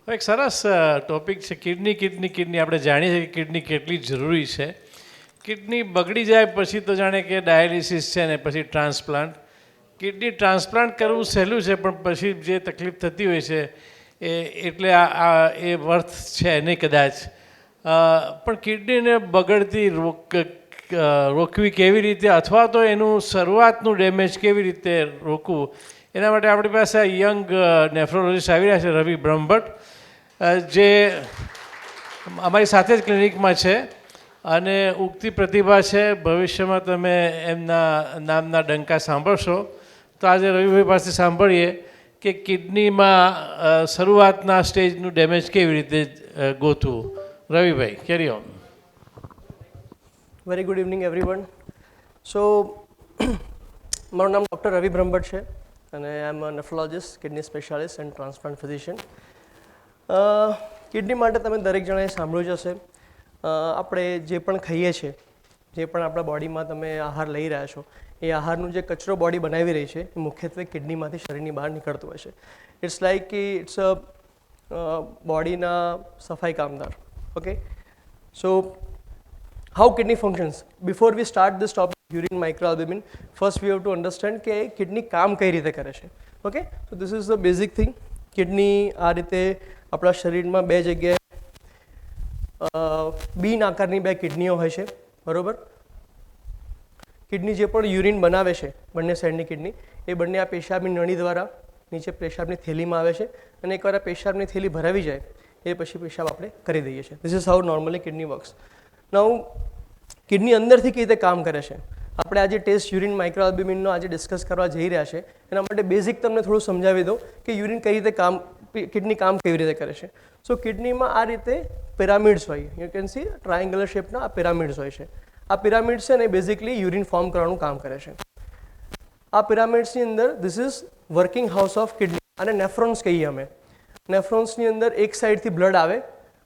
એક સરસ ટોપિક છે કિડની આપણે જાણીએ છીએ કે કિડની કેટલી જરૂરી છે. કિડની બગડી જાય પછી તો જાણે કે ડાયાલિસિસ છે ને પછી ટ્રાન્સપ્લાન્ટ. કિડની ટ્રાન્સપ્લાન્ટ કરવું સહેલું છે પણ પછી જે તકલીફ થતી હોય છે એટલે એ વર્થ છે નહીં કદાચ. પણ કિડનીને બગડતી રોકવી કેવી રીતે અથવા તો એનું શરૂઆતનું ડેમેજ કેવી રીતે રોકવું એના માટે આપણી પાસે યંગ નેફ્રોલોજીસ્ટ આવી રહ્યા છે રવિ બ્રહ્મભટ્ટ, જે અમારી સાથે જ ક્લિનિકમાં છે અને ઉગતી પ્રતિભા છે. ભવિષ્યમાં તમે એમના નામના ડંકા સાંભળશો. તો આજે રવિભાઈ પાસે સાંભળીએ કે કિડનીમાં શરૂઆતના સ્ટેજનું ડેમેજ કેવી રીતે ગોતવું. રવિભાઈ, carry on. Very good evening everyone. So મારું નામ ડૉક્ટર રવિ બ્રહ્મભટ્ટ છે અને I am a nephrologist, kidney specialist and transplant physician. Kidney માટે તમે દરેક જણાએ સાંભળ્યું જ હશે. આપણે જે પણ ખાઈએ છીએ, જે પણ આપણા બોડીમાં તમે આહાર લઈ રહ્યા છો, એ આહારનું જે કચરો બોડી બનાવી રહી છે એ મુખ્યત્વે કિડનીમાંથી શરીરની બહાર નીકળતું હોય છે. ઇટ્સ લાઈક કે ઇટ્સ અ બોડીના સફાઈ કામદાર. Okay, so how kidney functions. Before we start this topic, urine microalbumin, first we have to understand કે કિડની કામ કઈ રીતે કરે છે. Okay, so this is the basic thing. Kidney આ રીતે આપણા શરીરમાં બે જગ્યાએ બીન આકારની બે કિડનીઓ હોય છે, બરોબર. કિડની જે પણ યુરિન બનાવે છે, બંને સાઈડની કિડની, એ બંને આ પેશાબની નળી દ્વારા નીચે પેશાબની થેલીમાં આવે છે અને એકવાર આ પેશાબની થેલી ભરાવી જાય એ પછી પેશાબ આપણે કરી દઈએ છીએ. This is how normally kidney works. Now kidney અંદરથી કઈ રીતે કામ કરે છે, આપણે આજે ટેસ્ટ યુરિન માઇક્રોઆલ્બ્યુમિનનો આજે ડિસ્કસ કરવા જઈ રહ્યા છે. એના માટે બેઝિક તમને થોડું સમજાવી દઉં કે યુરિન કઈ રીતે કિડની કામ કેવી રીતે કરે છે. સો કિડનીમાં આ રીતે પિરામિડ્સ હોય, યુ કેન સી ટ્રાયંગ્યુલર શેપના આ પિરામિડ્સ હોય છે. આ પિરામિડ્સ છે ને બેઝિકલી યુરિન ફોર્મ કરવાનું કામ કરે છે. આ પિરામિડ્સની અંદર this is working house of kidney અને નેફ્રોન્સ કહીએ અમે. નેફ્રોન્સની અંદર એક સાઈડથી બ્લડ આવે,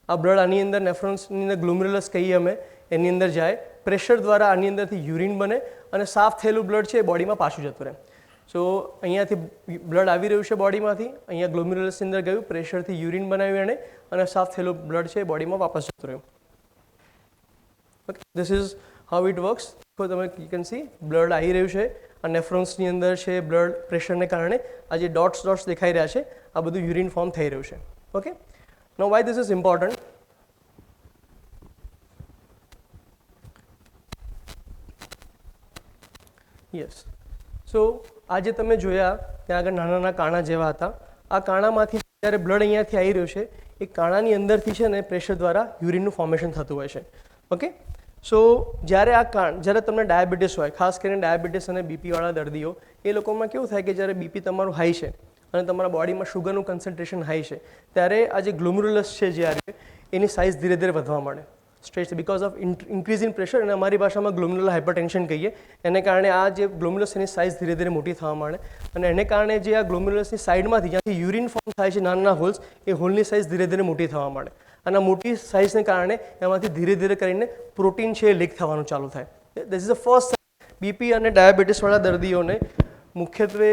આ બ્લડ આની અંદર નેફ્રોન્સની અંદર ગ્લોમેરુલસ કહીએ અમે, એની અંદર જાય, પ્રેશર દ્વારા આની અંદરથી યુરિન બને અને સાફ થયેલું બ્લડ છે એ બોડીમાં પાછું જતું રહે. સો અહીંયાથી બ્લડ આવી રહ્યું છે બોડીમાંથી, અહીંયા ગ્લોમેરુલસની અંદર ગયું, પ્રેશરથી યુરિન બનાવ્યું એણે અને સાફ થયેલું બ્લડ છે એ બોડીમાં વાપસ જતું રહ્યું. Okay, this is how it works. તો તમે યુ કેન સી બ્લડ આવી રહ્યું છે, આ નેફ્રોન્સની અંદર છે, બ્લડ પ્રેશરને કારણે આ જે ડોટ્સ દેખાઈ રહ્યા છે આ બધું યુરિન ફોર્મ થઈ રહ્યું છે. Okay, now why this is important. Yes, so આજે તમે જોયા ત્યાં આગળ નાના નાના કાણા જેવા હતા. આ કાણામાંથી જ્યારે બ્લડ અહીંયાથી આવી રહ્યું છે એ કાણાની અંદરથી છે ને પ્રેશર દ્વારા યુરિનનું ફોર્મેશન થતું હોય છે. ઓકે, સો જ્યારે તમને ડાયાબિટીસ હોય, ખાસ કરીને ડાયાબિટીસ અને બીપીવાળા દર્દીઓ, એ લોકોમાં કેવું થાય કે જ્યારે બીપી તમારું હાઈ છે અને તમારા બોડીમાં શુગરનું કન્સન્ટ્રેશન હાઈ છે ત્યારે આ જે ગ્લોમેરુલસ છે જે આ એની સાઇઝ ધીરે ધીરે વધવા માંડે. Stress because of increase in pressure, અને અમારી ભાષામાં ગ્લોમેરુલર હાઇપરટેન્શન કહીએ. એને કારણે આ જે ગ્લોમેરુલસ એની સાઇઝ ધીરે ધીરે મોટી થવા માંડે અને એને કારણે જે આ ગ્લોમેરુલસની સાઇડમાંથી જ્યાંથી યુરિન ફોર્મ થાય છે નાના હોલ્સ, એ હોલની સાઇઝ ધીરે ધીરે મોટી થવા માંડે અને આ મોટી સાઇઝને કારણે એમાંથી ધીરે ધીરે કરીને પ્રોટીન છે એ લીક થવાનું ચાલુ થાય. This is the first. BP અને ડાયાબિટીસવાળા દર્દીઓને મુખ્યત્વે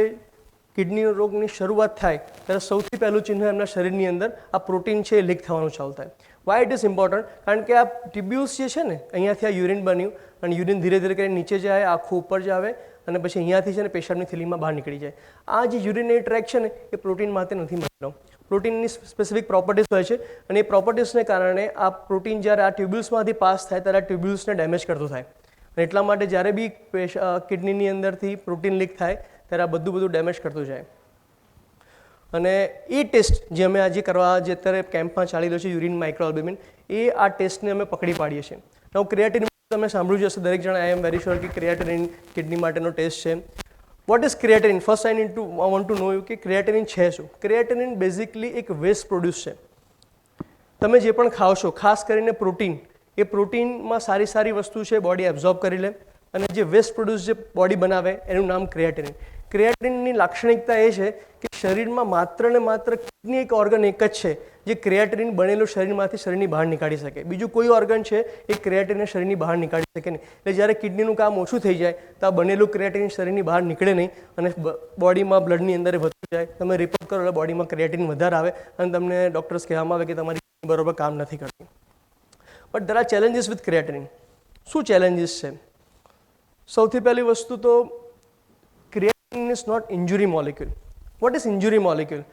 કિડની રોગની શરૂઆત થાય ત્યારે સૌથી પહેલું ચિહ્ન એમના શરીરની અંદર આ પ્રોટીન છે એ લીક થવાનું ચાલુ થાય. Y it is important? કારણ કે આ ટ્યુબ્યુલ્સ જે છે ને, અહીંયાથી આ યુરિન બન્યું અને યુરિન ધીરે ધીરે કરીને નીચે જાય, આખું ઉપર જ આવે અને પછી અહીંયાથી છે ને પેશાબની થેલીમાં બહાર નીકળી જાય. આ જે યુરિનરી ટ્રેક છે ને એ પ્રોટીન માટે નથી બનેલો. પ્રોટીનની સ્પેસિફિક પ્રોપર્ટીઝ હોય છે અને એ પ્રોપર્ટીઝને કારણે આ પ્રોટીન જ્યારે આ ટ્યુબ્યુલ્સમાંથી પાસ થાય ત્યારે આ ટ્યુબ્યુલ્સને ડેમેજ કરતું થાય અને એટલા માટે જ્યારે બી કિડનીની અંદરથી પ્રોટીન લીક થાય ત્યારે આ બધું ડેમેજ કરતું જાય. અને એ ટેસ્ટ જે અમે આજે કરવા જે અત્યારે કેમ્પમાં ચાલી રહ્યો છે યુરિન માઇક્રોઆલ્બ્યુમિન, એ આ ટેસ્ટને અમે પકડી પાડીએ છીએ. હવે ક્રિએટિનિન તમે સાંભળ્યું જ હશે દરેક જણા. આઈ એમ વેરી શ્યોર કે ક્રિએટિનિન કિડની માટેનો ટેસ્ટ છે. What is creatinine? First I want to know you કે ક્રિએટિનિન છે શું. ક્રિએટિનિન બેઝિકલી એક વેસ્ટ પ્રોડ્યુસ છે. તમે જે પણ ખાઓ છો, ખાસ કરીને પ્રોટીન, એ પ્રોટીનમાં સારી સારી વસ્તુ છે બોડી એબ્ઝોર્બ કરી લે અને જે વેસ્ટ પ્રોડ્યુસ જે બોડી બનાવે એનું નામ ક્રિએટિનિન. ક્રિએટિનની લાક્ષણિકતા એ છે કે શરીરમાં માત્ર ને માત્ર કિડની એક ઓર્ગન એક જ છે જે ક્રિએટિનિન બનેલું શરીરમાંથી શરીરની બહાર નીકાળી શકે. બીજું કોઈ ઓર્ગન છે એ ક્રિએટિનને શરીરની બહાર નીકાળી શકે નહીં. એટલે જ્યારે કિડનીનું કામ ઓછું થઈ જાય તો આ બનેલું ક્રિએટિન શરીરની બહાર નીકળે નહીં અને બોડીમાં બ્લડની અંદર વધતું જાય. તમે રિપોર્ટ કરો એટલે બોડીમાં ક્રિએટિન વધારે આવે અને તમને ડૉક્ટર્સ કહેવામાં આવે કે તમારી કિડની બરોબર કામ નથી કરતી. But there are challenges with creatinine. શું ચેલેન્જીસ છે? સૌથી પહેલી વસ્તુ તો creatinine is not injury molecule. What is injury molecule?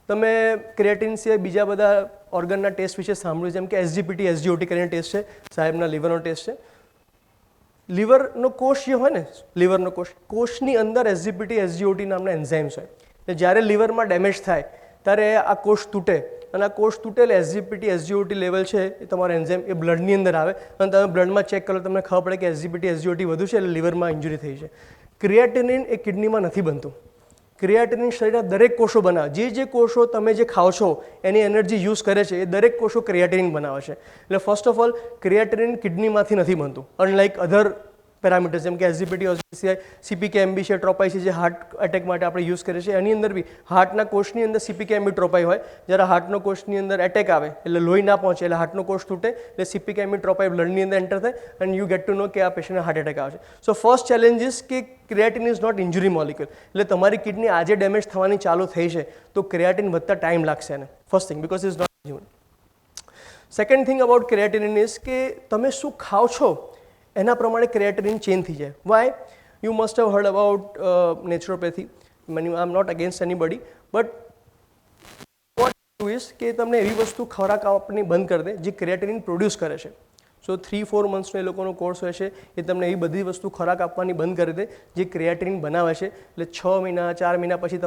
તમે ક્રિએટિન સિવાય બીજા બધા ઓર્ગનના ટેસ્ટ વિશે સાંભળ્યું, જેમ કે SGPT SGOT કરીને ટેસ્ટ છે, સાહેબના લીવરનો ટેસ્ટ છે. લીવરનો કોષ જે હોય ને, લીવરનો કોષની અંદર SGPT SGOT નામના એન્ઝાઇમ્સ હોય. એટલે જ્યારે લીવરમાં ડેમેજ થાય ત્યારે આ કોષ તૂટે અને આ કોષ તૂટે એટલે SGPT SGOT લેવલ છે એ તમારો એન્ઝાઇમ એ બ્લડની અંદર આવે અને તમે બ્લડમાં ચેક કરો તમને ખબર પડે કે SGPT SGOT વધુ છે એટલે લીવરમાં ઇન્જુરી થઈ છે. ક્રિએટિનિન એ કિડનીમાં નથી બનતું. ક્રિએટિનિન શરીરના દરેક કોષો બનાવે. જે કોષો તમે જે ખાઓ છો એની એનર્જી યુઝ કરે છે એ દરેક કોષો ક્રિએટિનિન બનાવે છે. એટલે ફર્સ્ટ ઓફ ઓલ ક્રિએટિનિન કિડનીમાંથી નથી બનતું. અનલાઇક અધર પેરામીટર્સ જેમ કે SGPT CPKMB છે, ટ્રોપાઈ છે, જે હાર્ટ એટેક માટે આપણે યુઝ કરીએ છીએ. એની અંદર બી હાર્ટના કોષની અંદર CPKMB ટ્રોપાઈ હોય. જ્યારે હાર્ટનો કોષની અંદર એટેક આવે એટલે લોહી ના પહોંચે એટલે હાર્ટનો કોષ તૂટે એટલે CPKMB ટ્રોપાઈ બ્લડની અંદર એન્ટર થાય અને યુ ગેટ ટુ નો કે આ પેશન્ટને હાર્ટ એટેક આવે છે. સો ફર્સ્ટ ચેલેન્જ ઇઝ કે creatine is not injury molecule. એટલે તમારી કિડની આજે ડેમેજ થવાની ચાલુ થઈ છે તો ક્રિએટિન વધતા ટાઈમ લાગશે એને. First thing because is not injury. Second thing about creatinine is કે તમે શું ખાઓ છો એના પ્રમાણે ક્રિએટિનિન ચેન્જ થઈ જાય. Why? You must have heard about naturopathy. I am not against anybody, but what do is કે તમને એવી વસ્તુ ખોરાક આપવાની બંધ કરી દે જે ક્રિએટિનિન પ્રોડ્યુસ કરે છે. સો 3-4 મંથ્સનો એ લોકોનો કોર્સ હોય છે. એ તમને એવી બધી વસ્તુ ખોરાક આપવાની બંધ કરી દે જે ક્રિએટિનિન બનાવે છે. એટલે 6 મહિના 4 મહિના પછી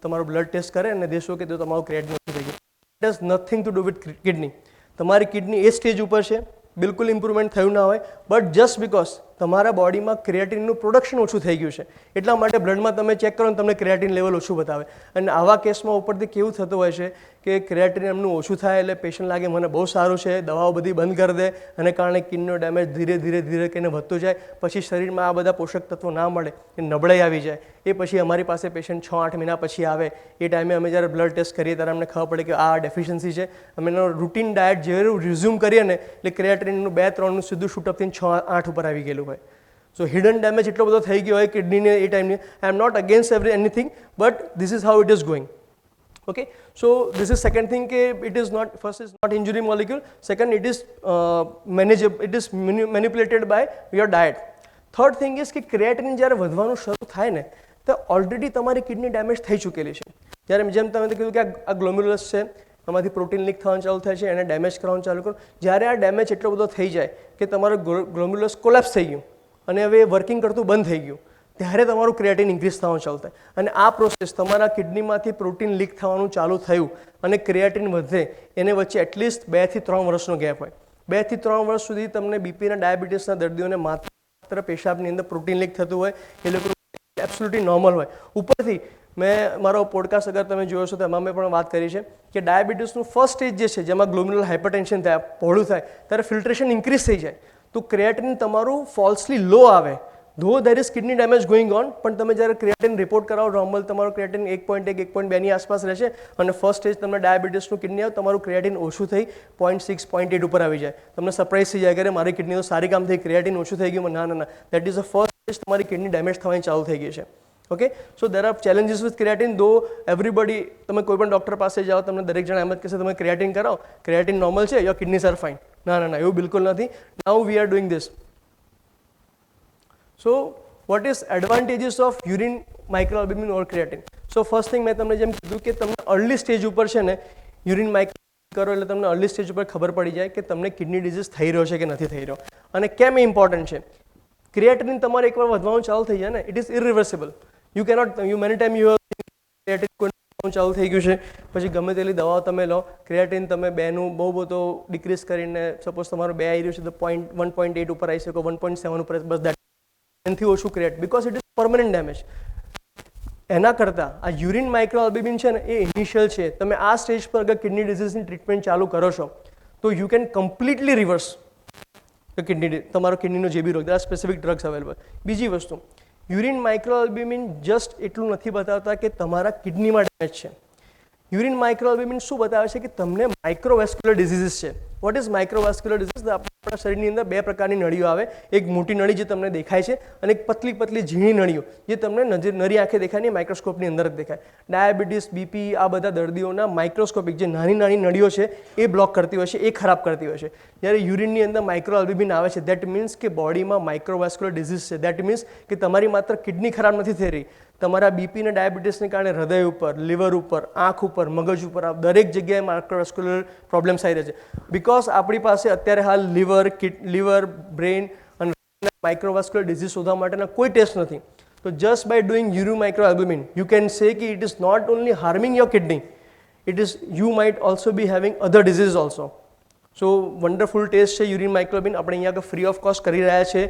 તમારો બ્લડ ટેસ્ટ કરે અને દેશો કે તો તમારું ક્રિએટિનિન ઓછું થઈ ગયું. It has nothing to do with kidney. તમારી કિડની એ સ્ટેજ ઉપર છે, બિલકુલ ઇમ્પ્રુવમેન્ટ થયું ના હોય, બટ જસ્ટ બિકોઝ તમારા બોડીમાં ક્રિએટિનનું પ્રોડક્શન ઓછું થઈ ગયું છે એટલા માટે બ્લડમાં તમે ચેક કરો ને તમને ક્રિએટિન લેવલ ઓછું બતાવે. અને આવા કેસમાં ઉપરથી કેવું થતું હોય છે કે ક્રિએટિન એમનું ઓછું થાય એટલે પેશન્ટ લાગે મને બહુ સારું છે, દવાઓ બધી બંધ કરી દે અને કારણે કિડનીનો ડેમેજ ધીરે ધીરે કરીને વધતું જાય. પછી શરીરમાં આ બધા પોષક તત્વો ના મળે એ નબળાઈ આવી જાય. એ પછી અમારી પાસે પેશન્ટ 6-8 મહિના પછી આવે. એ ટાઈમે અમે જ્યારે બ્લડ ટેસ્ટ કરીએ ત્યારે અમને ખબર પડે કે આ ડેફિશિયન્સી છે. અમે એનો રૂટીન ડાયટ જેવું રિઝ્યુમ કરીએ ને એટલે ક્રિએટિનનું 2-3નું સીધું શૂટઅપ થઈને 6-8 ઉપર આવી ગયેલું હોય. સો હિડન ડેમેજ એટલો બધો થઈ ગયો હોય કિડનીને એ ટાઈમને. I am not against anything, but this is how it is going. Okay, so this is second thing કે it is not, first is not injury molecule, second it is manageable, it is manipulated by your diet. Third thing is કે creatinine જ્યારે વધવાનું શરૂ થાય ને તો already તમારી kidney damage થઈ ચૂકેલી છે. જ્યારે જેમ તમે કીધું કે આ ગ્લોમ્યુલસ છે એમાંથી પ્રોટીન લીક થવાનું ચાલુ થાય છે, એને ડેમેજ કરવાનું ચાલુ કરો. જ્યારે આ ડેમેજ એટલો બધો થઈ જાય કે તમારું ગ્લોમ્યુલસ કોલેપ્સ થઈ ગયું અને હવે વર્કિંગ કરતું બંધ થઈ ગયું ત્યારે તમારું ક્રિએટિન ઇન્ક્રીઝ થવાનું ચાલુ થાય. અને આ પ્રોસેસ તમારા કિડનીમાંથી પ્રોટીન લીક થવાનું ચાલુ થયું અને ક્રિએટિન વધે એને વચ્ચે એટલીસ્ટ 2 થી 3 વર્ષનો ગેપ હોય. 2 થી 3 વર્ષ સુધી તમને બીપીના ડાયાબિટીસના દર્દીઓને માત્ર પેશાબની અંદર પ્રોટીન લીક થતું હોય, એ લોકો એબ્સોલ્યુટલી નોર્મલ હોય. ઉપરથી મેં મારો પોડકાસ્ટ અગર તમે જોયો છો તો એમાં મેં પણ વાત કરી છે કે ડાયાબિટીસનું ફર્સ્ટ સ્ટેજ જે છે જેમાં ગ્લોમ્યુલર હાઇપરટેન્શન થાય, પહોળું થાય ત્યારે ફિલ્ટ્રેશન ઇન્ક્રીઝ થઈ જાય તો ક્રિએટિન તમારું ફોલ્સલી લો આવે. ધો there is kidney damage going on, પણ તમે જ્યારે ક્રિએટિન રિપોર્ટ કરાવો નોર્મલ તમારું ક્રિએટિન 1.1-1.2ની આસપાસ રહેશે અને ફર્સ્ટ સ્ટેજ તમને ડાયાબિટીસનું કિડની આવે તમારું ક્રિએટિન ઓછું થઈ 0.6-0.8 ઉપર આવી જાય. તમને સરપ્રાઈઝ થઈ જાય કે મારી કિડની તો સારી કામ થઈ, ક્રિએટિન ઓછું થઈ ગયું. ના, that is a first stage તમારી કિડની ડેમેજ થવાની ચાલુ થઈ ગઈ છે. Okay, so there are challenges with creatinine. Though everybody, તમે કોઈ પણ ડૉક્ટર પાસે જાઓ તમને દરેક જણા એમ જ કહેશે તમે ક્રિએટિન કરાવો, ક્રિએટિન નોર્મલ છે, યોર કિડનીઝ આર ફાઇન. ના, એવું બિલકુલ નથી. Now we are doing this. So what is advantages of urine microalbumin or creatine? So first thing મેં તમને જેમ કીધું કે તમને અર્લી સ્ટેજ ઉપર છે ને યુરિન માઇક્રો કરો એટલે તમને અર્લી સ્ટેજ ઉપર ખબર પડી જાય કે તમને કિડની ડિઝીઝ થઈ રહ્યો છે કે નથી થઈ રહ્યો. અને કેમ એ ઇમ્પોર્ટન્ટ છે? ક્રિએટિનિન તમારે એકવાર વધવાનું ચાલુ થઈ જાય ને it is irreversible. You cannot, you many time you creatinine ચાલુ થઈ ગયું છે પછી ગમે તેટલી દવાઓ તમે લો, ક્રિએટિન તમે 2નું બહુ બધો ડિક્રીઝ કરીને સપોઝ તમારું 2 આવી રહ્યું છે તો 1.8 ઉપર આવી શકો, 1.7 ઉપર, બસ દેટ એનાથી ઓછું create because it is permanent damage. એના કરતાં આ યુરિન માઇક્રોઆલ્બ્યુમિન છે ને એ ઇનિશિયલ છે. તમે આ સ્ટેજ પર અગર કિડની ડિઝીઝની ટ્રીટમેન્ટ ચાલુ કરો છો તો you can completely reverse kidney, તમારો કિડનીનો જે બી રોગ, there are specific drugs available. બીજી વસ્તુ, યુરિન માઇક્રોઆલ્બ્યુમિન જસ્ટ એટલું નથી બતાવતા કે તમારા કિડનીમાં ડેમેજ છે. યુરિન માઇક્રોઆલ્બ્યુમિન શું બતાવે છે કે તમને માઇક્રોવેસ્ક્યુલર ડિઝીઝીસ છે. What is microvascular disease? આપણા શરીરની અંદર બે પ્રકારની નળીઓ આવે, એક મોટી નળી જે તમને દેખાય છે અને એક પતલી પતલી ઝીણી નળીઓ જે તમને નરી આંખે દેખાય નહીં, માઇક્રોસ્કોપની અંદર જ દેખાય. ડાયાબિટીસ, બીપી, આ બધા દર્દીઓના માઇક્રોસ્કોપિક જે નાની નાની નળીઓ છે એ બ્લોક કરતી હોય છે, એ ખરાબ કરતી હોય છે. જ્યારે યુરિનની અંદર માઇક્રોઆલ્બ્યુમિન આવે છે, દેટ મીન્સ કે બોડીમાં માઇક્રોવેસ્ક્યુલર ડિઝીઝ છે. દેટ મીન્સ કે તમારી માત્ર કિડની ખરાબ નથી થઈ રહી, તમારા બીપી અને ડાયાબિટીસને કારણે હૃદય ઉપર, લીવર ઉપર, આંખ ઉપર, મગજ ઉપર, આ દરેક જગ્યાએ માઇક્રોવેસ્ક્યુલર પ્રોબ્લેમ્સ આવી રહ્યા છે. બિકોઝ આપણી પાસે અત્યારે હાલ લીવર, બ્રેન અને માઇક્રોવેસ્ક્યુલર ડિઝીઝ શોધવા માટેના કોઈ ટેસ્ટ નથી. તો just by doing urine microalbumin you can say કે it is not only harming your kidney, it is you might also be having other disease also. So wonderful test છે urine microalbumin. આપણે અહીંયા આગળ free of cost કરી રહ્યા છે.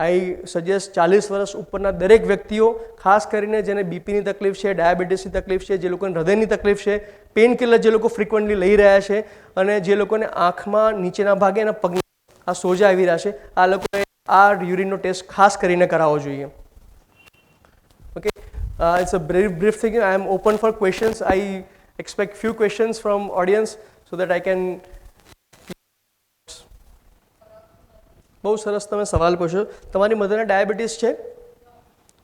આઈ suggest 40 વર્ષ ઉપરના દરેક વ્યક્તિઓ, ખાસ કરીને જેને બીપીની તકલીફ છે, ડાયાબિટીસની તકલીફ છે, જે લોકોને હૃદયની તકલીફ છે, પેઇન કિલર જે લોકો ફ્રિકવન્ટલી લઈ રહ્યા છે અને જે લોકોને આંખમાં નીચેના ભાગે અને પગના આ સોજા આવી રહ્યા છે, આ લોકોએ આ યુરિનનો ટેસ્ટ ખાસ કરીને કરાવવો જોઈએ. Okay, it's a brief thing. I am open for questions. I expect few questions from audience so that I can. બહુ સરસ તમે સવાલ પૂછ્યો. તમારી મધરને ડાયાબિટીસ છે?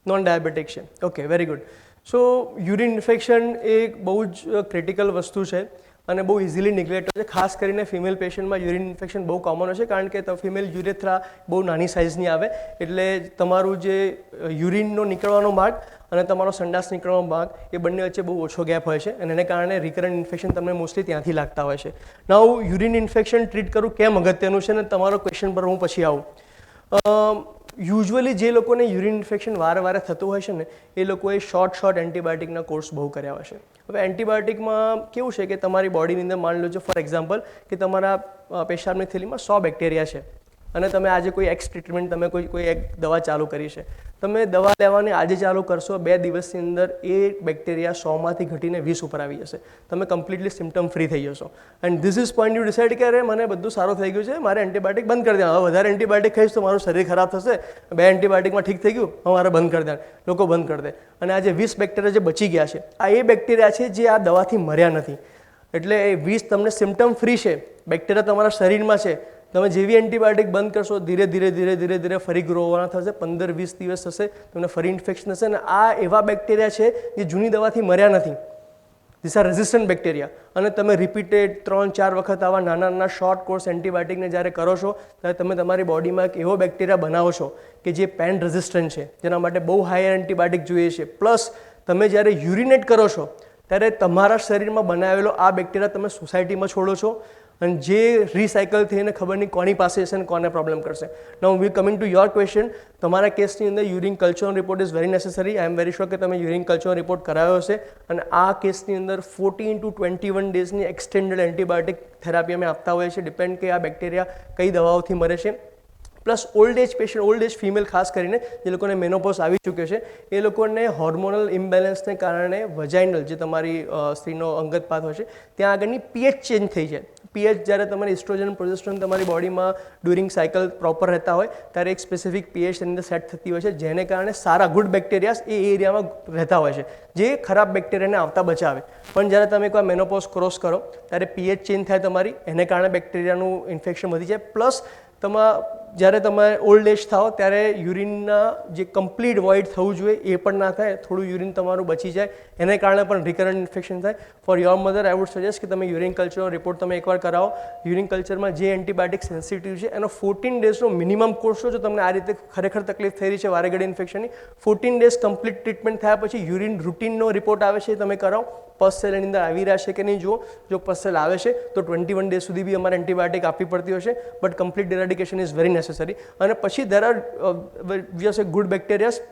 નોન ડાયાબિટિક છે. Okay, very good. So urine infection એ બહુ જ ક્રિટિકલ વસ્તુ છે અને બહુ ઇઝીલી નિગ્લેક્ટ છે. ખાસ કરીને ફિમેલ પેશન્ટમાં યુરિન ઇન્ફેક્શન બહુ કોમન હોય છે, કારણ કે ફિમેલ યુરેથ્રા બહુ નાની સાઇઝની આવે, એટલે તમારું જે યુરિનનો નીકળવાનો માર્ગ અને તમારો સંડાસ નીકળવાનો ભાગ એ બંને વચ્ચે બહુ ઓછો ગેપ હોય છે અને એને કારણે રિકરન્ટ ઇન્ફેક્શન તમને મોસ્ટલી ત્યાંથી લાગતા હોય છે. નાઉ યુરિન ઇન્ફેક્શન ટ્રીટ કરવું કેમ અગત્યનું છે ને તમારો ક્વેશ્ચન પર હું પછી આવું. યુઝ્યુઅલી જે લોકોને યુરિન ઇન્ફેક્શન વારે થતું હોય છે ને એ લોકોએ શોર્ટ એન્ટીબાયોટિકના કોર્સ બહુ કર્યા હોય છે. હવે એન્ટીબાયોટિકમાં કેવું છે કે તમારી બોડીની અંદર માની લો છો ફોર એક્ઝામ્પલ કે તમારા પેશાબની થેલીમાં 100 બેક્ટેરિયા છે અને તમે આજે કોઈ એક્સ ટ્રીટમેન્ટ તમે કોઈ એક દવા ચાલુ કરી છે, તમે દવા લેવાની આજે ચાલુ કરશો, 2 દિવસની અંદર એ બેક્ટેરિયા 100માંથી ઘટીને 20 ઉપર આવી જશે, તમે કમ્પ્લીટલી સિમ્ટમ ફ્રી થઈ જશો. And this is point you decide કે અરે મને બધું સારું થઈ ગયું છે, મારે એન્ટીબાયોટિક બંધ કરી દેવાનું, હવે વધારે એન્ટીબાયોટિક ખાઈશ તો મારું શરીર ખરાબ થશે, 2 એન્ટીબાયોટિકમાં ઠીક થઈ ગયું, હવે મારે બંધ કરી દેવાનું. લોકો બંધ કરી દે અને આ જે 20 બેક્ટેરિયા જે બચી ગયા છે, આ એ બેક્ટેરિયા છે જે આ દવાથી મર્યા નથી. એટલે એ 20 તમને સિમ્ટમ ફ્રી છે, બેક્ટેરિયા તમારા શરીરમાં છે. તમે જેવી એન્ટીબાયોટિક બંધ કરશો ધીરે ધીરે ફરી ગ્રો હોવાના થશે, 15-20 દિવસ થશે, તમને ફરી ઇન્ફેક્શન થશે. અને આ એવા બેક્ટેરિયા છે જે જૂની દવાથી મર્યા નથી. This are resistant bacteria. અને તમે રિપીટેડ 3-4 વખત આવા નાના શોર્ટ કોર્સ એન્ટીબાયોટિકને જ્યારે કરો છો ત્યારે તમે તમારી બોડીમાં એક એવો બેક્ટેરિયા બનાવો છો કે જે પેન રેઝિસ્ટન્ટ છે, જેના માટે બહુ હાયર એન્ટીબાયોટિક જોઈએ છે. પ્લસ તમે જ્યારે યુરિનેટ કરો છો ત્યારે તમારા શરીરમાં બનાવેલો આ બેક્ટેરિયા તમે સોસાયટીમાં છોડો છો અને જે રિસાયકલ થઈને ખબર નહીં કોની પાસે હશે અને કોને પ્રોબ્લેમ કરશે. Now we coming to your question. તમારા કેસની અંદર યુરિન કલ્ચરનો report is very necessary. I am very sure કે તમે યુરિન કલ્ચરનો રિપોર્ટ કરાવ્યો હશે અને આ કેસની અંદર 14 to 21 ડેઝની એક્સટેન્ડેડ એન્ટીબાયોટિક થેરાપી અમે આપતા હોઈએ છીએ, ડિપેન્ડ કે આ બેક્ટેરિયા કઈ દવાઓથી મરે છે. પ્લસ ઓલ્ડ એજ ફિમેલ ખાસ કરીને જે લોકોને મેનોપોઝ આવી ચૂક્યો છે એ લોકોને હોર્મોનલ ઇમ્બેલેન્સને કારણે વજાઇનલ જે તમારી સ્ત્રીનો અંગત પાથ હોય છે ત્યાં આગળની પીએચ ચેન્જ થઈ જાય. પીએચ જ્યારે તમારી ઇસ્ટ્રોજન પ્રોજેસ્ટ્રોન તમારી બોડીમાં ડ્યુરિંગ સાયકલ પ્રોપર રહેતા હોય ત્યારે એક સ્પેસિફિક પીએચ તેની અંદર સેટ થતી હોય છે, જેને કારણે સારા ગુડ બેક્ટેરિયાસ એ એરિયામાં રહેતા હોય છે જે ખરાબ બેક્ટેરિયાને આવતા બચાવે. પણ જ્યારે તમે એકવાર મેનોપોઝ ક્રોસ કરો ત્યારે પીએચ ચેન્જ થાય તમારી, એને કારણે બેક્ટેરિયાનું ઇન્ફેક્શન વધી જાય. પ્લસ જ્યારે તમે ઓલ્ડ એજ થાઓ ત્યારે યુરિનના જે કમ્પ્લીટ વોઇડ થવું જોઈએ એ પણ ના થાય, થોડું યુરિન તમારું બચી જાય, એને કારણે પણ રિકરન્ટ ઇન્ફેક્શન થાય. For your mother I would suggest કે તમે યુરિન કલ્ચરનો રિપોર્ટ તમે એકવાર કરાવો. યુરિન કલ્ચરમાં જે એન્ટીબાયોટિક સેન્સિટિવ છે એનો 14 ડેઝનો મિનિમમ કોર્સ જો તમને આ રીતે ખરેખર તકલીફ થઈ રહી છે વારેઘડી ઇન્ફેક્શનની, 14 ડેઝ કમ્પ્લીટ ટ્રીટમેન્ટ થયા પછી યુરિન રૂટીનનો રિપોર્ટ આવે છે તમે કરાવો. પસ સેલ એની અંદર આવી રહ્યા છે કે નહીં જુઓ. જો પસ સેલ આવે છે તો 21 ડેઝ સુધી બી અમારે એન્ટીબાયોટિક આપવી પડતી હશે, but complete eradication is very necessary. અને પછી there are we good bacterias,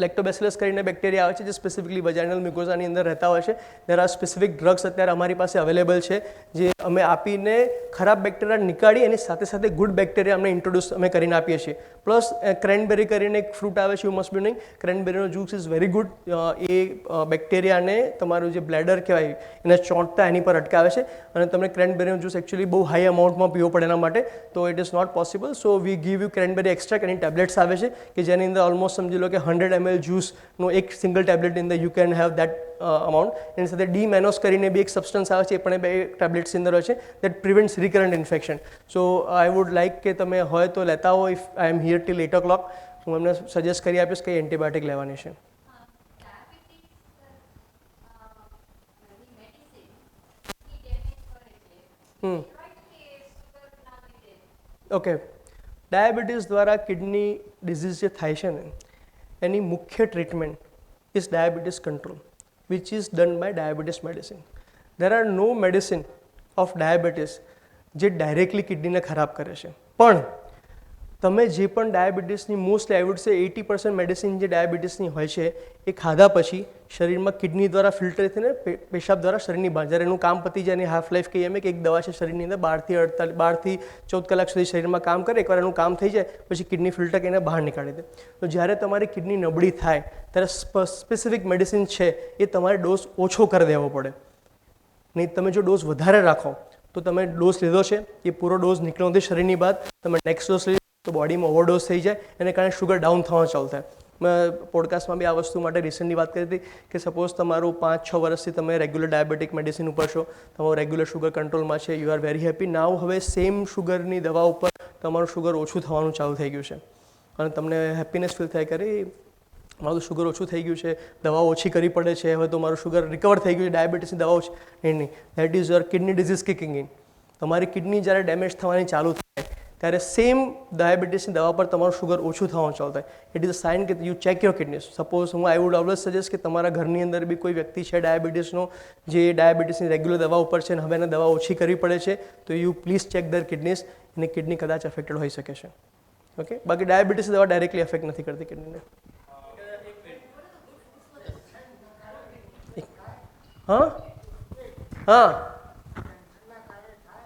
lactobacillus કરીને બેક્ટેરિયા આવે છે જે સ્પેસિફિકલી વજાઇનલ મ્યુકોઝાની અંદર રહેતા હોય છે. દેર આર સ્પેસિફિક ડ્રગ્સ અત્યારે અમારી પાસે અવેલેબલ છે જે અમે આપીને ખરાબ બેક્ટેરિયા નીકાળી એની સાથે સાથે ગુડ બેક્ટેરિયા અમને ઇન્ટ્રોડ્યુસ અમે કરીને આપીએ છીએ. પ્લસ ક્રેનબેરી કરીને એક ફ્રૂટ આવે છે, યુ મસ્ટ બી નહીં, ક્રેનબેરીનો જ્યુસ ઇઝ વેરી ગુડ. એ બેક્ટેરિયાને તમારું જે બ્લેડર કહેવાય એને ચોંટતા એની પર અટકાવે છે અને તમને ક્રેનબેરીનો જ્યુસ એકચ્યુઅલી બહુ હાઈ અમાઉન્ટમાં પીવો પડે એના માટે, તો it is not possible. So we give you cranberry extract, એની ટેબ્લેટ્સ આવે છે કે જેની અંદર ઓલમોસ્ટ સમજી લો કે 100 ml જ્યુસનો એક single tablet in the you can have that amount. એની સાથે ડી-મેનોસ કરીને બી એક સબસ્ટન્સ આવે છે, એ પણ બે ટેબ્લેટ્સની અંદર હોય છે that prevents recurrent infection. So I would like કે તમે હોય તો લેતા હો. If I am here till 8 o'clock, હું એમને સજેસ્ટ કરી આપીશ કે એન્ટીબાયોટિક લેવાની છે. ઓકે, ડાયાબિટીસ દ્વારા કિડની ડિઝીઝ જે થાય છે ને એની મુખ્ય treatment is diabetes control, which is done by diabetes medicine. There are no medicine of diabetes જે ડાયરેક્ટલી કિડનીને ખરાબ કરે છે. પણ તમે જે પણ ડાયાબિટીસની મોસ્ટલી આઈ વુડ સે 80% મેડિસિન જે ડાયાબિટીસની હોય છે એ ખાધા પછી શરીરમાં કિડની દ્વારા ફિલ્ટર થઈને પેશાબ દ્વારા શરીરની બહાર, જ્યારે એનું કામ પતી જાય એની હાફ લાઈફ કહીએ અમે કે એક દવા છે શરીરની અંદર 12થી 14 કલાક સુધી શરીરમાં કામ કરે. એકવાર એનું કામ થઈ જાય પછી કિડની ફિલ્ટર કરીને બહાર નીકાળી દે. તો જ્યારે તમારી કિડની નબળી થાય ત્યારે સ્પેસિફિક મેડિસિન છે એ તમારે ડોઝ ઓછો કરી દેવો પડે. નહીં તમે જો ડોઝ વધારે રાખો તો તમે ડોઝ લીધો છે એ પૂરો ડોઝ નીકળ્યો નથી શરીરની બહાર, તમે નેક્સ્ટ ડોઝ લીધો તો બોડીમાં ઓવરડોઝ થઈ જાય, એને કારણે શુગર ડાઉન થવાનું ચાલુ થાય. મેં પોડકાસ્ટમાં બી આ વસ્તુ માટે રિસન્ટલી વાત કરી હતી કે સપોઝ તમારું 5-6 વર્ષથી તમે રેગ્યુલર ડાયાબિટીક મેડિસિન ઉપર છો, તમારું રેગ્યુલર શુગર કંટ્રોલમાં છે, યુ આર વેરી હેપી. નાવ હવે સેમ શુગરની દવા ઉપર તમારું શુગર ઓછું થવાનું ચાલુ થઈ ગયું છે અને તમને હેપીનેસ ફીલ થાય કરે મારું શુગર ઓછું થઈ ગયું છે, દવાઓ ઓછી કરવી પડે છે, હવે તો મારું શુગર રિકવર થઈ ગયું છે, ડાયાબિટીસની દવાઓ ઓછી. નહીં, that is your kidney disease કિકિંગ in. તમારી કિડની જ્યારે ડેમેજ થવાની ચાલુ થાય ત્યારે સેમ ડાયાબિટીસની દવા પર તમારું શુગર ઓછું થવાનું ચાલુ થાય. ઇટ ઇઝ અ સાઇન કે you check your kidneys. Suppose હું આઈ વુડ ઓલવેઝ સજેસ્ટ કે તમારા ઘરની અંદર બી કોઈ વ્યક્તિ છે ડાયાબિટીસનો જે ડાયાબિટીસની રેગ્યુલર દવા ઉપર છે અને હવે એને દવા ઓછી કરવી પડે છે તો you please check their kidneys. એની કિડની કદાચ અફેક્ટેડ હોઈ શકે છે. ઓકે, બાકી ડાયાબિટીસની દવા ડાયરેક્ટલી અફેક્ટ નથી કરતી કિડનીને. હા હા,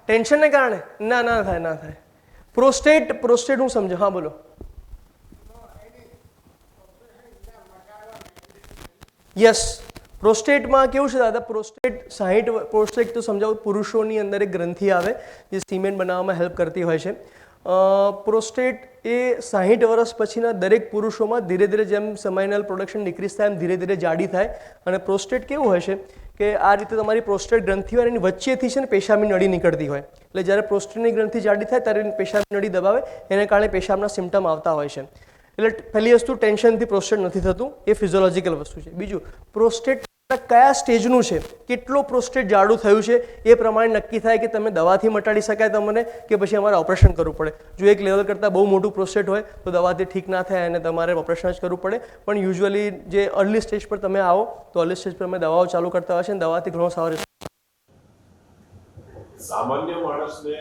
ટેન્શનને કારણે ના થાય. પ્રોસ્ટેટ હું સમજો. હા બોલો. યસ, પ્રોસ્ટેટમાં કેવું છે દાદા, પ્રોસ્ટેટ તો સમજાવું, પુરુષોની અંદર એક ગ્રંથિ આવે જે સિમેન્ટ બનાવવામાં હેલ્પ કરતી હોય છે. પ્રોસ્ટેટ એ 60 વર્ષ પછીના દરેક પુરુષોમાં ધીરે ધીરે જેમ સેમાઇનલ પ્રોડક્શન ડિક્રીઝ થાય એમ ધીરે ધીરે જાડી થાય. અને પ્રોસ્ટેટ કેવું હોય છે કે આ રીતે તમારી પ્રોસ્ટેટ ગ્રંથિ હોય એની વચ્ચેથી છે ને પેશાબની નળી નીકળતી હોય, એટલે જ્યારે પ્રોસ્ટેટની ગ્રંથિ જાડી થાય ત્યારે પેશાબની નળી દબાવે, એને કારણે પેશાબના સિમ્ટમ આવતા હોય છે. એટલે પહેલી વસ્તુ, ટેન્શનથી પ્રોસ્ટેટ નથી થતું, એ ફિઝિયોલોજીકલ વસ્તુ છે. બીજું, પ્રોસ્ટેટ કયા સ્ટેજનું છે, કેટલો પ્રોસ્ટેટ જાડું થયું છે એ પ્રમાણે નક્કી થાય કે તમે દવાથી મટાડી શકાય તમને કે પછી અમારે ઓપરેશન કરવું પડે. જો એક લેવલ કરતાં બહુ મોટું પ્રોસ્ટેટ હોય તો દવાથી ઠીક ના થાય અને તમારે ઓપરેશન જ કરવું પડે. પણ યુઝ્યુઅલી જે અર્લી સ્ટેજ પર તમે આવો તો અર્લી સ્ટેજ પર અમે દવાઓ ચાલુ કરતા હોય છે અને દવાથી ઘણો સારો સામાન્ય માણસને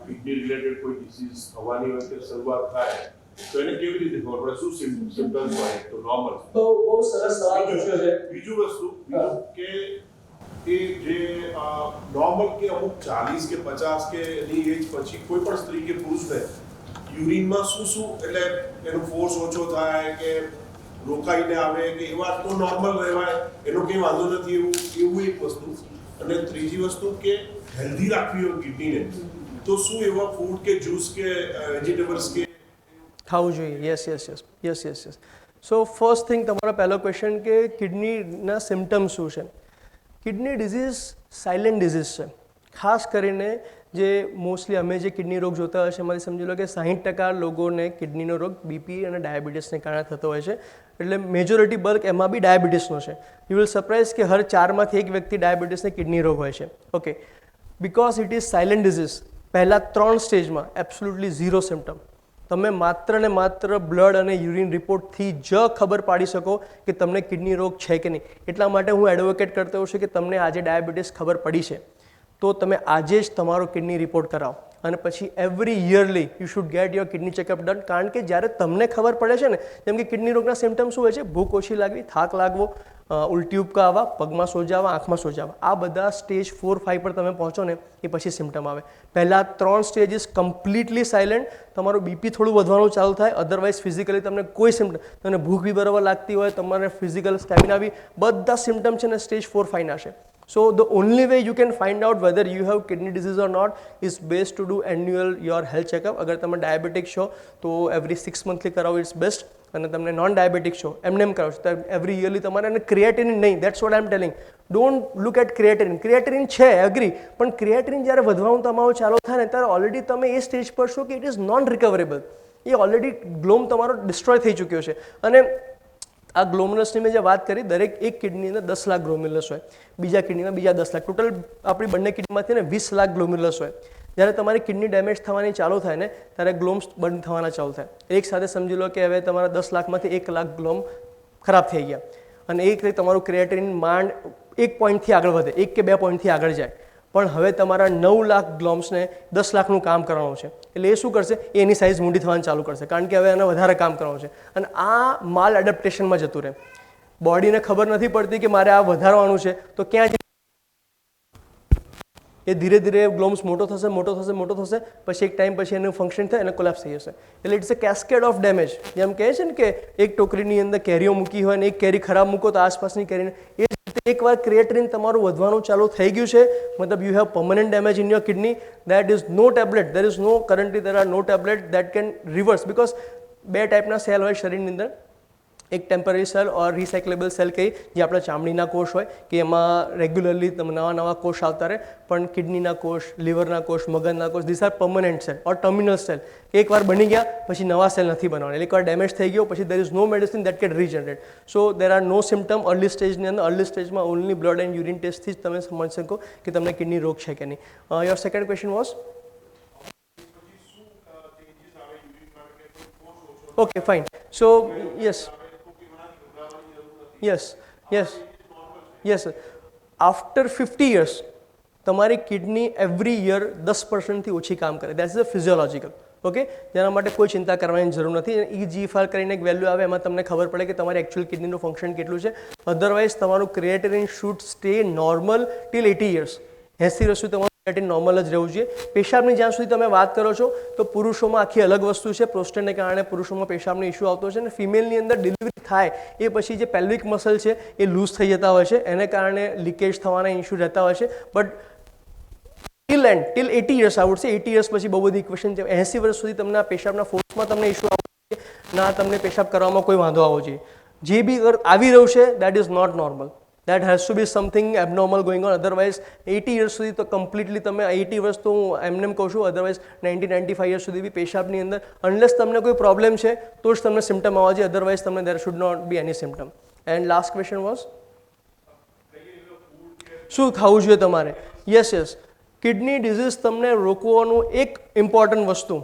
કિડની રિલેટેડ કોઈ ડિસીઝ થવાની હોય કે શરૂઆત થાય તો એને કેવી રીતે ખબર પડે, શું સિમ્પટમ્સ હોય? તો નોર્મલ. તો બહુ સરસ સવાલ પૂછ્યો છે. બીજું વસ્તુ કે એ જે નોર્મલ કે અમુક 40 કે 50 કે ની એજ પછી કોઈ પણ સ્ત્રી કે પુરુષને યુરિનમાં શું એટલે એનો ફોર્સ ઓછો થાય કે રોકાઈને આવે કે એવા તો નોર્મલ રહેવાય, એનો કંઈ વાંધો નથી, એવું એક વસ્તુ. અને ત્રીજી વસ્તુ કે હેલ્ધી રાખવી હોય કિડનીને તો શું એવા ફૂડ કે જ્યુસ કે વેજીટેબલ્સ કે ખાવું જોઈએ? યસ. સો ફર્સ્ટ થિંગ, તમારો પહેલો ક્વેશ્ચન કે કિડનીના સિમ્ટમ્સ શું છે. કિડની ડિઝીઝ સાયલેન્ટ ડિઝીઝ છે. ખાસ કરીને જે મોસ્ટલી અમે જે કિડની રોગ જોતા હોય છે એમાંથી સમજી લો કે 60% લોકોને કિડનીનો રોગ બીપી અને ડાયાબિટીસને કારણે થતો હોય છે. એટલે મેજોરિટી બલ્ક એમાં બી ડાયાબિટીસનો છે. યુ વિલ સરપ્રાઇઝ કે હર 4માંથી એક વ્યક્તિ ડાયાબિટીસને કિડની રોગ હોય છે. Okay, because it is silent disease. પહેલાં 3 સ્ટેજમાં એબ્સોલ્યુટલી ઝીરો સિમ્ટમ. તમે માત્ર ને માત્ર બ્લડ અને યુરિન રિપોર્ટથી જ ખબર પાડી શકો કે તમને કિડની રોગ છે કે નહીં. એટલા માટે હું એડવોકેટ કરતો હોઉં છું કે તમને આજે ડાયાબિટીસ ખબર પડી છે તો તમે આજે જ તમારો કિડની રિપોર્ટ કરાવો અને પછી every yearly you should get your kidney checkup done. કારણ કે જ્યારે તમને ખબર પડે છે ને, જેમ કે કિડની રોગના સિમ્ટમ શું હોય છે, ભૂખ ઓછી લાગવી, થાક લાગવો, ઉલટી ઉપકા આવવા, પગમાં સોજા આવવા, આંખમાં સોજા આવવા, આ બધા સ્ટેજ 4-5 પર તમે પહોંચો ને એ પછી સિમ્ટમ આવે. પહેલાં 3 સ્ટેજીસ કમ્પ્લીટલી સાયલેન્ટ, તમારું બીપી થોડું વધવાનું ચાલુ થાય, અધરવાઇઝ ફિઝિકલી તમને કોઈ સિમ્ટમ, તમને ભૂખ બી બરાબર લાગતી હોય, તમારે ફિઝિકલ સ્ટેમિના બી, બધા સિમ્ટમ છે ને સ્ટેજ 4-5 ના છે. So the only way you can find out whether you have kidney disease or not is best to do annual your health checkup. अगर તમે ડાયાબિટીક છો તો એવરી 6 મંથલી કરાવો ઇટ્સ બેસ્ટ. અને તમને નોન ડાયાબિટિક છો એમને એમ કરાવશો તો એવરી યરલી તમારે, અને ક્રિએટિનિન નહીં, that's what I am telling. Don't look at creatinine. Creatinine છે એગ્રી, પણ ક્રિએટિનિન જ્યારે વધવાનું તમારું ચાલુ થાય ને ત્યારે ઓલરેડી તમે એ સ્ટેજ પર છો કે ઇટ ઇઝ નોન રિકવરેબલ. એ ઓલરેડી ગ્લોમ તમારો ડિસ્ટ્રોય થઈ ચૂક્યો છે. અને આ ગ્લોમ્યુલસની મેં જે વાત કરી, દરેક એક કિડની અંદર 10 લાખ ગ્લોમ્યુલસ હોય, બીજા કિડનીમાં બીજા 10 લાખ, ટોટલ આપણી બંને કિડનીમાંથી ને 20 લાખ ગ્લોમ્યુલસ હોય. જ્યારે તમારી કિડની ડેમેજ થવાની ચાલુ થાય ને ત્યારે ગ્લોમ્સ બંધ થવાના ચાલુ થાય. એક સાથે સમજી લો કે હવે તમારા 10 લાખમાંથી 1 લાખ ગ્લોમ ખરાબ થઈ ગયા, અને એક રીતે તમારું ક્રિએટિનિન માંડ 1 પોઈન્ટથી આગળ વધે, 1 કે 2 પોઈન્ટથી આગળ જાય. પણ હવે તમારા 9 લાખ ગ્લોમ્સને 10 લાખનું કામ કરવાનું છે. એટલે એ શું કરશે, એની સાઇઝ મોટી થવાનું ચાલુ કરશે, કારણ કે હવે એને વધારે કામ કરવાનું છે. અને આ માલ એડેપ્ટેશનમાં જતું રહે. બોડીને ખબર નથી પડતી કે મારે આ વધારવાનું છે, તો ક્યાં એ ધીરે ધીરે ગ્લોમ્સ મોટો થશે, મોટો થશે, મોટો થશે, પછી એક ટાઈમ પછી એનું ફંક્શન થાય અને કોલેપ્સ થઈ જશે. એટલે it's a cascade of damage. જેમ કહે છે ને કે એક ટોકરીની અંદર કેરીઓ મૂકી હોય અને એક કેરી ખરાબ મૂકો તો આસપાસની કેરીને, એ જ રીતે એકવાર ક્રિએટિનિન તમારું વધવાનું ચાલુ થઈ ગયું છે, મતલબ you have permanent damage in your kidney, that is no tablet, there is no, currently there are no tablet that can reverse. Because 2 ટાઈપના સેલ હોય શરીરની અંદર, એક temporary cell or recyclable cell કહી, જે આપણા ચામડીના કોષ હોય કે એમાં રેગ્યુલરલી નવા નવા કોષ આવતા રહે. પણ કિડનીના કોષ, લીવરના કોષ, મગજના કોષ, this are permanent cell or terminal cell. એકવાર બની ગયા પછી નવા સેલ નથી બનાવવાના. એકવાર ડેમેજ થઈ ગયો પછી there is no medicine that can regenerate. So there are no symptom early સ્ટેજની અંદર. અર્લી સ્ટેજમાં ઓનલી બ્લડ એન્ડ યુરિન ટેસ્ટથી જ તમે સમજી શકો કે તમને કિડની રોગ છે કે નહીં. Your second question was? Okay fine. So yes, after 50 years તમારી કિડની એવરી યર 10% ઓછી કામ કરે. That is a physiological. Okay, જેના માટે કોઈ ચિંતા કરવાની જરૂર નથી. EGFR કરીને એક વેલ્યુ આવે, એમાં તમને ખબર પડે કે તમારી એકચ્યુઅલ કિડનીનું ફંક્શન કેટલું છે. અધરવાઇઝ તમારું creatinine should stay normal till 80 years. 80 વર્ષ સુધી તમારું ક્રિએટિન નોર્મલ જ રહેવું જોઈએ. પેશાબની જ્યાં સુધી તમે વાત કરો છો તો પુરુષોમાં આખી અલગ વસ્તુ છે. પ્રોસ્ટેટને કારણે પુરુષોમાં પેશાબનો ઇશ્યુ આવતો છે, અને ફિમેલની અંદર ડિલિવરી થાય એ પછી જે પેલ્વિક મસલ છે એ લૂઝ થઈ જતા હોય છે, એને કારણે લીકેજ થવાના ઇશ્યુ રહેતા હોય છે. But till 80 years, I would સે 80 years પછી બહુ બધી ઇક્વેશન છે. 80 વર્ષ સુધી તમને આ પેશાબના ફોર્સમાં તમને ઇશ્યુ આવવો જોઈએ, ના તમને પેશાબ કરવામાં કોઈ વાંધો આવવો જોઈએ. જે બી આવી રહ્યું છે that is not normal. That has to be something abnormal going on. Otherwise 80 years સુધી તો કમ્પ્લીટલી તમે 80 વર્ષ તો હું એમને એમ કહું છું, અધરવાઇઝ 90-95 years સુધી બી પેશાબની અંદર અનલેસ તમને કોઈ પ્રોબ્લેમ છે તો જ તમને સિમ્ટમ આવવા જોઈએ. અધરવાઇઝ તમને there should not be any symptom. And last question was શું ખાવું જોઈએ તમારે? યસ, કિડની ડિઝીઝ તમને રોકવાનું એક ઇમ્પોર્ટન્ટ વસ્તુ,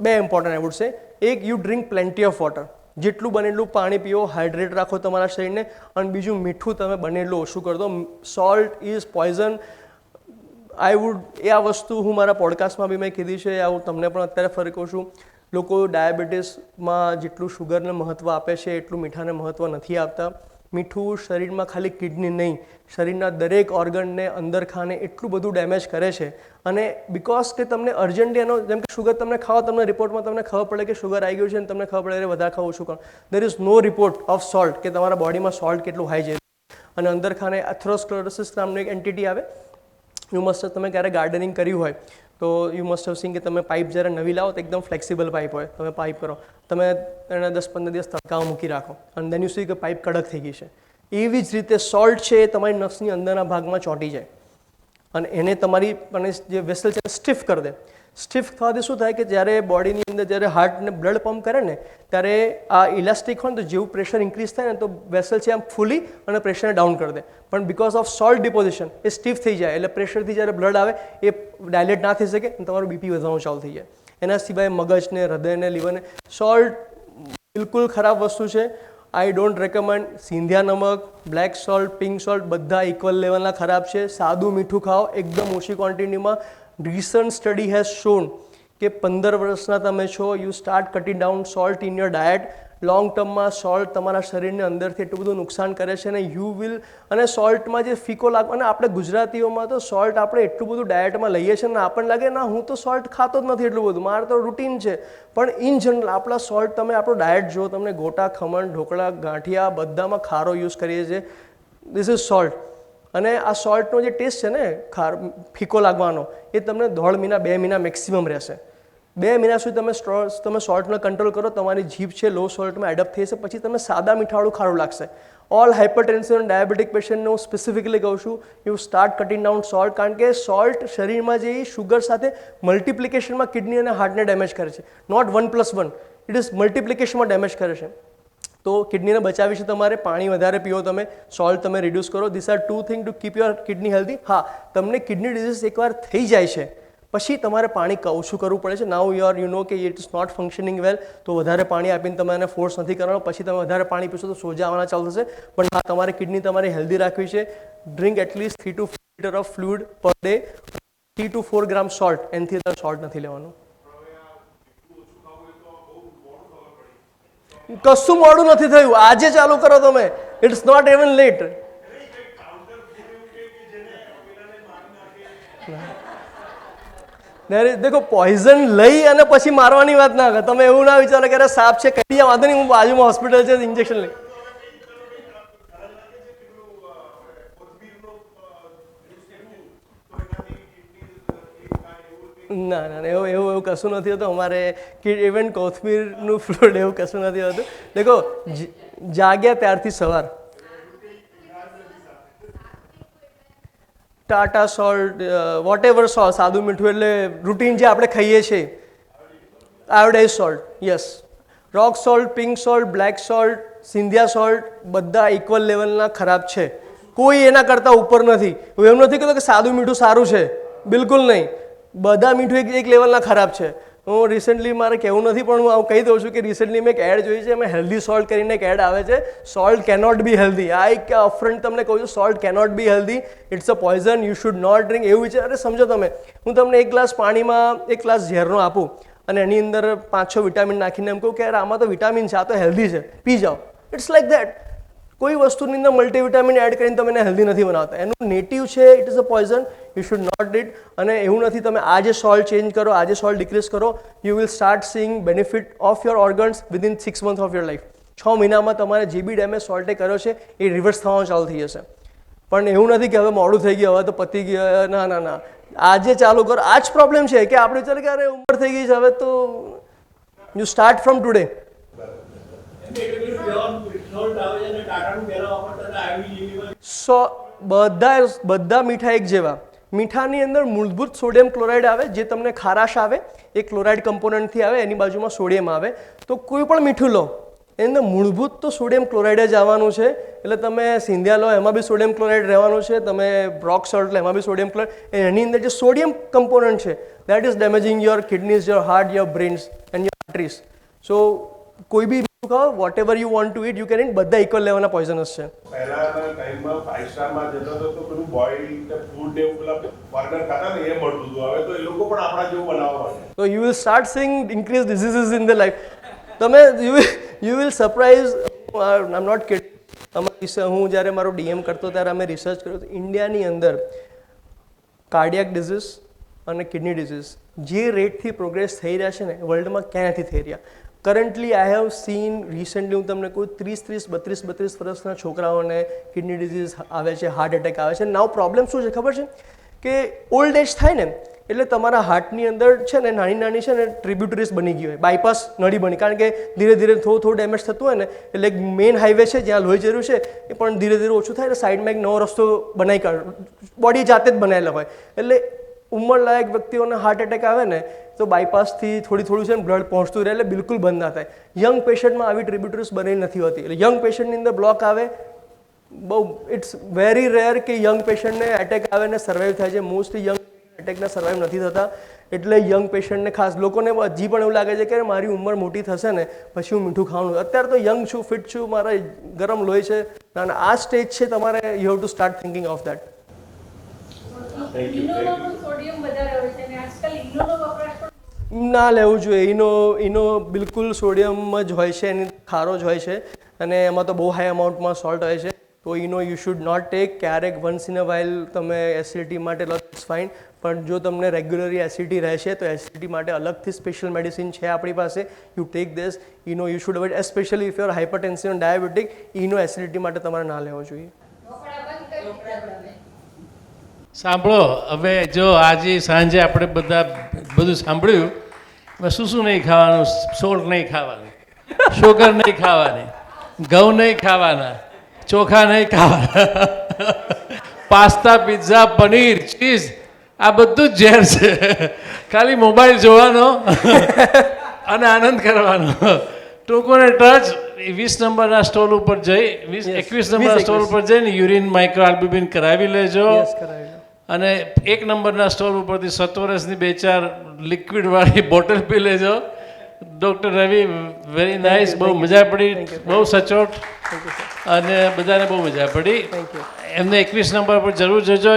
2 ઇમ્પોર્ટન્ટ આઈ વુડ સે. એક, you drink plenty of water. જેટલું બને એટલું પાણી પીવો, હાઇડ્રેટ રાખો તમારા શરીરને. અને બીજું, મીઠું તમે બને એટલું ઓછું કરી દો. Salt is poison. I would, એ આ વસ્તુ હું મારા પોડકાસ્ટમાં બી મેં કીધી છે, આવું તમને પણ અત્યારે ફરી કહું છું. લોકો ડાયાબિટીસમાં જેટલું શુગરને મહત્ત્વ આપે છે એટલું મીઠાને મહત્ત્વ નથી આપતા. મીઠું શરીરમાં ખાલી કિડની નહીં, શરીરના દરેક ઓર્ગનને અંદર ખાને એટલું બધું ડેમેજ કરે છે. અને બિકોઝ કે તમને અર્જન્ટલી એનો, જેમ કે શુગર તમને ખાઓ, તમને રિપોર્ટમાં તમને ખબર પડે કે શુગર આવી ગયું છે અને તમને ખબર પડે કે વધારે ખાવું ઓછું કરો. There is no report of salt કે તમારા બોડીમાં સોલ્ટ કેટલું હાઈ છે. અને અંદર ખાને એથેરોસ્ક્લેરોસિસ નામનું એક એન્ટિટી આવે. યુ મસ્ટ, તમે ક્યારે ગાર્ડનિંગ કર્યું હોય તો યુ મસ્ટ હેવ સીન કે તમે પાઇપ જ્યારે નવી લાવો તો એકદમ ફ્લેક્સિબલ પાઇપ હોય. તમે પાઇપ કરો, તમે એને 10-15 દિવસ તડકામાં મૂકી રાખો અને દેન યુ સી કે પાઇપ કડક થઈ ગઈ છે. એવી જ રીતે સોલ્ટ છે એ તમારી નસની અંદરના ભાગમાં ચોંટી જાય અને એને તમારી જે વેસલ છે સ્ટીફ કરી દે. સ્ટીફ થવાથી શું થાય કે જ્યારે બોડીની અંદર જ્યારે હાર્ટને બ્લડ પમ્પ કરે ને ત્યારે આ ઇલાસ્ટિક હોય ને તો જેવું પ્રેશર ઇન્ક્રીઝ થાય ને તો વેસલ છે આમ ફૂલી અને પ્રેશરને ડાઉન કરી દે. પણ because of salt deposition A stiff થઈ જાય, એટલે પ્રેશરથી જ્યારે બ્લડ આવે એ ડાયલેટ ના થઈ શકે અને તમારું બીપી વધવાનું ચાલુ થઈ જાય. એના સિવાય મગજને, હૃદયને, લીવરને સોલ્ટ બિલકુલ ખરાબ વસ્તુ છે. I don't recommend. સિંધિયા નમક, બ્લેક સોલ્ટ, પિંક સોલ્ટ બધા ઇક્વલ લેવલના ખરાબ છે. સાદું મીઠું ખાઓ એકદમ ઓછી ક્વોન્ટિટીમાં. રિસન્ટ સ્ટડી હેઝ શોન કે 15 વર્ષના તમે છો, you start cutting down salt in your diet. Long ટર્મમાં સોલ્ટ તમારા શરીરને અંદરથી એટલું બધું નુકસાન કરે છે અને યુ વિલ, અને સોલ્ટમાં જે ફીકો લાગે, અને આપણે ગુજરાતીઓમાં તો સોલ્ટ આપણે એટલું બધું ડાયટમાં લઈએ છીએ ને આપણને લાગે ના હું તો સોલ્ટ ખાતો જ નથી એટલું બધું, મારે તો રૂટીન છે. પણ ઇન જનરલ આપણા સોલ્ટ, તમે આપણું ડાયટ જુઓ, તમને ગોટા, ખમણ, ઢોકળા, ગાંઠિયા બધામાં ખારો યુઝ કરીએ છીએ. This is salt. અને આ સોલ્ટનો જે ટેસ્ટ છે ને ફીકો લાગવાનો, એ તમને 1.5 મહિના 2 મહિના મેક્સિમમ રહેશે. 2 મહિના સુધી તમે સોલ્ટનો કંટ્રોલ કરો, તમારી જીભ છે લો સોલ્ટમાં એડપ્ટ થઈ જશે, પછી તમે સાદા મીઠાવાળું ખારું લાગશે. ઓલ હાઇપરટેન્સિવ અને ડાયાબિટીક પેશન્ટને હું સ્પેસિફિકલી કહું છું you start cutting down salt, કારણ કે સોલ્ટ શરીરમાં જે શુગર સાથે મલ્ટિપ્લિકેશનમાં કિડની અને હાર્ટને ડેમેજ કરે છે. નોટ 1+1, ઇટ ઇઝ મલ્ટિપ્લિકેશનમાં ડેમેજ કરે છે. તો કિડનીને બચાવી છે તમારે પાણી વધારે પીવો, તમે સોલ્ટ તમે રિડ્યુસ કરો. This are 2 thing to keep your kidney healthy. હા, તમને કિડની ડિઝીઝ એકવાર થઈ જાય છે પછી તમારે પાણી ઓછું કરવું પડે છે. નાઉ યુ નો કે ઇટ ઇઝ નોટ ફંક્શનિંગ વેલ, તો વધારે પાણી આપીને તમે એને ફોર્સ નથી કરવાનો. પછી તમે વધારે પાણી પીશો તો સોજા આવવાના ચાલુ થશે. પણ હા, તમારે કિડની તમારી હેલ્ધી રાખવી છે. Drink at least 3 to 4 litre of fluid per day, 3 to 4 gram salt, એનાથી વધારે સોલ્ટ નથી લેવાનું. કશું મોડું નથી થયું, આજે ચાલુ કરો તમે, ઇટ્સ નોટ ઇવન લેટ. દેખો, પોઈઝન લઈ અને પછી મારવાની વાત ના કરે. તમે એવું ના વિચારો કે અરે સાપ છે કઈ જાય વાંધો નહીં, હું બાજુમાં હોસ્પિટલ છે ઇન્જેક્શન લઈ. ના ના એવું કશું નથી હોતું અમારે. ઇવન કોથમીરનું ફ્લુઇડ એવું કશું નથી હોતું. દેખો, જાગ્યા ત્યારથી સવાર Tata salt, whatever salt, સાદું મીઠું એટલે રૂટીન જે આપણે ખાઈએ છીએ, iodized salt, yes, rock salt, pink salt, black salt, સિંધિયા સોલ્ટ, બધા ઇક્વલ લેવલના ખરાબ છે. કોઈ એના કરતાં ઉપર નથી. હું એમ નથી કહેતો કે સાદું મીઠું સારું છે, બિલકુલ નહીં. બધા મીઠું એક લેવલના ખરાબ છે. હું રિસેન્ટલી, મારે કહેવું નથી પણ હું કહી દઉં છું કે રિસેન્ટલી મેં એક એડ જોઈ છે, એમાં હેલ્ધી સોલ્ટ કરીને એક એડ આવે છે. Salt cannot be healthy. આ એક અપફ્રન્ટ તમને કહું છું, salt cannot be healthy, it's a poison, you should not drink. એવું વિચાર, અરે સમજો તમે, હું તમને એક ગ્લાસ પાણીમાં એક ગ્લાસ ઝેરનો આપું અને એની અંદર 5-6 વિટામિન નાખીને એમ કહું કે યાર આમાં તો વિટામિન છે, આ તો હેલ્ધી છે, પી જાઓ. It's like that. કોઈ વસ્તુની અંદર મલ્ટીવિટામિન એડ કરીને તમે એને હેલ્ધી નથી બનાવતા. એનું નેટિવ છે, it is a poison, you should not eat. અને એવું નથી તમે આજે સોલ્ટ ચેન્જ કરો, આજે સોલ્ટ ડિક્રીઝ કરો, you will start seeing benefit of your organs within 6 months of your life. 6 મહિનામાં તમારે જે બી ડેમેજ સોલ્ટે કર્યો છે એ રિવર્સ થવાનું ચાલુ થઈ જશે. પણ એવું નથી કે હવે મોડું થઈ ગયું, હવે તો પતી ગયું. ના ના ના, આજે ચાલુ કરો. આ જ પ્રોબ્લેમ છે કે આપણે વિચારે કે અરે ઉંમર થઈ ગઈ છે હવે તો. You start from today. બધા મીઠા એક જેવા. મીઠાની અંદર મૂળભૂત સોડિયમ ક્લોરાઇડ આવે, જે તમને ખારાશ આવે એ ક્લોરાઇડ કમ્પોનન્ટથી આવે, એની બાજુમાં સોડિયમ આવે. તો કોઈ પણ મીઠું લો એની અંદર મૂળભૂત તો સોડિયમ ક્લોરાઇડ જ આવવાનું છે. એટલે તમે સિંધિયા લો એમાં બી સોડિયમ ક્લોરાઇડ રહેવાનું છે, તમે રોક સોલ્ટ લો એમાં બી સોડિયમ ક્લોરાઇડ. એની અંદર જે સોડિયમ કમ્પોનન્ટ છે that is damaging your kidneys, your heart, your brains and your arteries. So કોઈ બી ખાઓ, whatever you want to eat you can eat. બધા ઇક્વલ લેવલના પોઈઝનસ છે. પહેલાના ટાઈમમાં 5 સ્ટારમાં જતો હતો તો પેલું બોઇલ ફૂડ ને પેલા બર્ગર ખાતા ને એ મળતું હતું. હવે તો એ લોકો પણ આપણા જેવું બનાવવા માંગે. તો you will start seeing increase diseases in the life. તમે you will surprise. I am not kid. હું જ્યારે મારો ડીએમ કરતો ત્યારે અમે રિસર્ચ કર્યું હતું. ઇન્ડિયાની અંદર કાર્ડિયાક ડિઝીઝ અને કિડની ડિઝીઝ જે રેટથી પ્રોગ્રેસ થઈ રહ્યા છે ને વર્લ્ડમાં ક્યાં નથી થઈ રહ્યા. Currently I have seen recently, હું તમને કહું, 30-32 વર્ષના છોકરાઓને કિડની ડિઝીઝ આવે છે, હાર્ટ એટેક આવે છે. નાવ પ્રોબ્લેમ શું છે ખબર છે કે ઓલ્ડ એજ થાય ને એટલે તમારા હાર્ટની અંદર છે ને નાની નાની છે ને ટ્રિબ્યુટરીઝ બની ગઈ હોય, બાયપાસ નળી બની. કારણ કે ધીરે ધીરે થોડું ડેમેજ થતું હોય ને એટલે એક મેઇન હાઈવે છે જ્યાં લોહી જરૂર છે એ પણ ધીરે ધીરે ઓછું થાય એટલે સાઈડમાં એક નવો રસ્તો બનાવી કાઢ, બોડી જાતે જ બનાવેલો હોય. એટલે ઉંમરલાયક વ્યક્તિઓને હાર્ટ એટેક આવે ને તો બાયપાસથી થોડું છે ને બ્લડ પહોંચતું રહે એટલે બિલકુલ બંધ ના થાય. યંગ પેશન્ટમાં આવી ટ્રિબ્યુટરીઝ બનેલી નથી હોતી. એટલે યંગ પેશન્ટની અંદર બ્લોક આવે, બહુ ઇટ્સ વેરી રેર કે યંગ પેશન્ટને એટેક આવે ને સર્વાઈવ થાય છે. મોસ્ટલી યંગ એટેકના સર્વાઈવ નથી થતા. એટલે યંગ પેશન્ટને ખાસ, લોકોને હજી પણ એવું લાગે છે કે મારી ઉંમર મોટી થશે ને પછી હું મીઠું ખાવાનું. અત્યારે તો યંગ છું, ફિટ છું, મારા ગરમ લોહી છે. ના ના, આ સ્ટેજ છે તમારે, you have to start thinking of that. ના લેવું જોઈએ. ઇનો બિલકુલ સોડિયમ જ હોય છે, એની ખારો જ હોય છે અને એમાં તો બહુ હાઈ અમાઉન્ટમાં સોલ્ટ હોય છે. તો ઇનો યુ શુડ નોટ ટેક. ક્યારેક વન્સ ઇન અ વાઇલ તમે એસિડિટી માટે લો, ઇટ્સ ફાઇન. પણ જો તમને રેગ્યુલરલી એસિડિટી રહેશે તો એસિડિટી માટે અલગથી સ્પેશિયલ મેડિસિન છે આપણી પાસે. You take this. Eno you should avoid, especially if you are hypertensive and diabetic. Eno acidity માટે તમારે ના લેવો જોઈએ. સાંભળો, હવે જો આજે સાંજે આપણે બધું સાંભળ્યું. શું નહીં ખાવાનું, સોલ્ટ નહીં ખાવાનું, શુગર નહીં ખાવાની, ઘઉં નહીં ખાવાના, ચોખા નહીં ખાવાના, પાસ્તા, પિઝા, પનીર, ચીઝ, આ બધું જ ઝેર છે. ખાલી મોબાઈલ જોવાનો અને આનંદ કરવાનો. ટૂંકોને ટચ 20 નંબરના સ્ટોલ ઉપર જઈ 21 નંબરના સ્ટોલ ઉપર જઈને યુરિન માઇક્રો આલ્બ્યુમિન કરાવી લેજો. યસ કરાવી લો. અને 1 નંબરના સ્ટોલ ઉપરથી સત્વરસની 2-4 લિક્વિડવાળી બોટલ પી લેજો. ડૉક્ટર રવિ વેરી નાઇસ, બહુ મજા પડી, બહુ સચોટ, થેન્ક યુ સર. અને બધાને બહુ મજા પડી. Thank you. એમને 21 નંબર પર જરૂર જજો.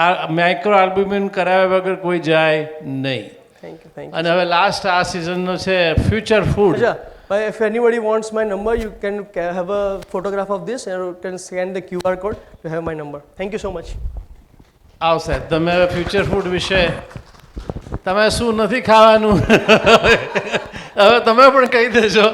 આ માઇક્રો આલ્બ્યુમિન કરાવ્યા વગર કોઈ જાય નહીં. Thank you. થેન્ક અને હવે લાસ્ટ આ સિઝનનો છે future food. You. If anybody wants my number, you can have a photograph of this and you can scan the QR code to have my number. Thank you so much. આવશે. તમે હવે future food વિશે તમે શું નથી ખાવાનું હવે તમે પણ કહી દેજો.